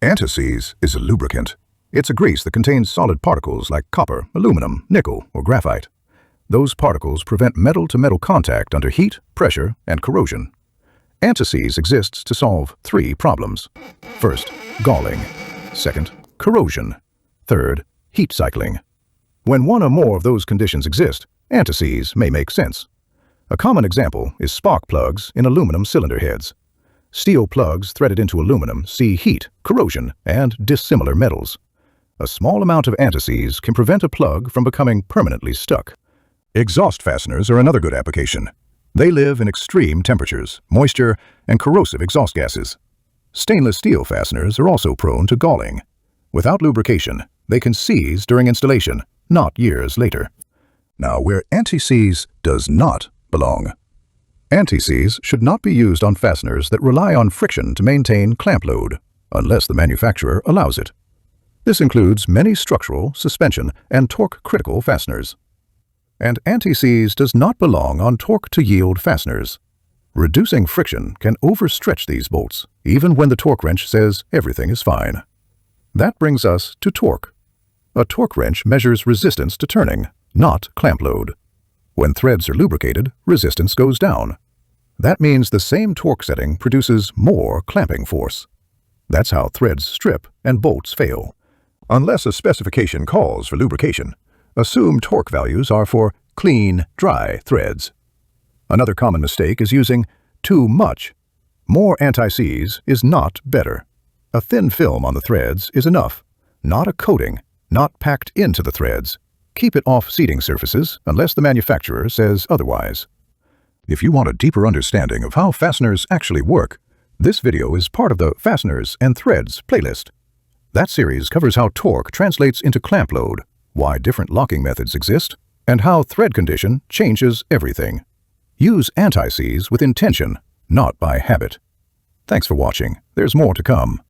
Anti-seize is a lubricant. It's a grease that contains solid particles like copper, aluminum, nickel, or graphite. Those particles prevent metal-to-metal contact under heat, pressure, and corrosion. Anti-seize exists to solve three problems. First, galling. Second, corrosion. Third, heat cycling. When one or more of those conditions exist, anti-seize may make sense. A common example is spark plugs in aluminum cylinder heads. Steel plugs threaded into aluminum see heat, corrosion, and dissimilar metals. A small amount of anti-seize can prevent a plug from becoming permanently stuck. Exhaust fasteners are another good application. They live in extreme temperatures, moisture, and corrosive exhaust gases. Stainless steel fasteners are also prone to galling. Without lubrication, they can seize during installation, not years later. Now, where anti-seize does not belong. Anti-seize should not be used on fasteners that rely on friction to maintain clamp load, unless the manufacturer allows it. This includes many structural, suspension, and torque-critical fasteners. And anti-seize does not belong on torque-to-yield fasteners. Reducing friction can overstretch these bolts, even when the torque wrench says everything is fine. That brings us to torque. A torque wrench measures resistance to turning, not clamp load. When threads are lubricated, resistance goes down. That means the same torque setting produces more clamping force. That's how threads strip and bolts fail. Unless a specification calls for lubrication, assume torque values are for clean, dry threads. Another common mistake is using too much. More anti-seize is not better. A thin film on the threads is enough, not a coating, not packed into the threads. Keep it off seating surfaces unless the manufacturer says otherwise. If you want a deeper understanding of how fasteners actually work, this video is part of the Fasteners and Threads playlist. That series covers how torque translates into clamp load, why different locking methods exist, and how thread condition changes everything. Use anti-seize with intention, not by habit. Thanks for watching. There's more to come.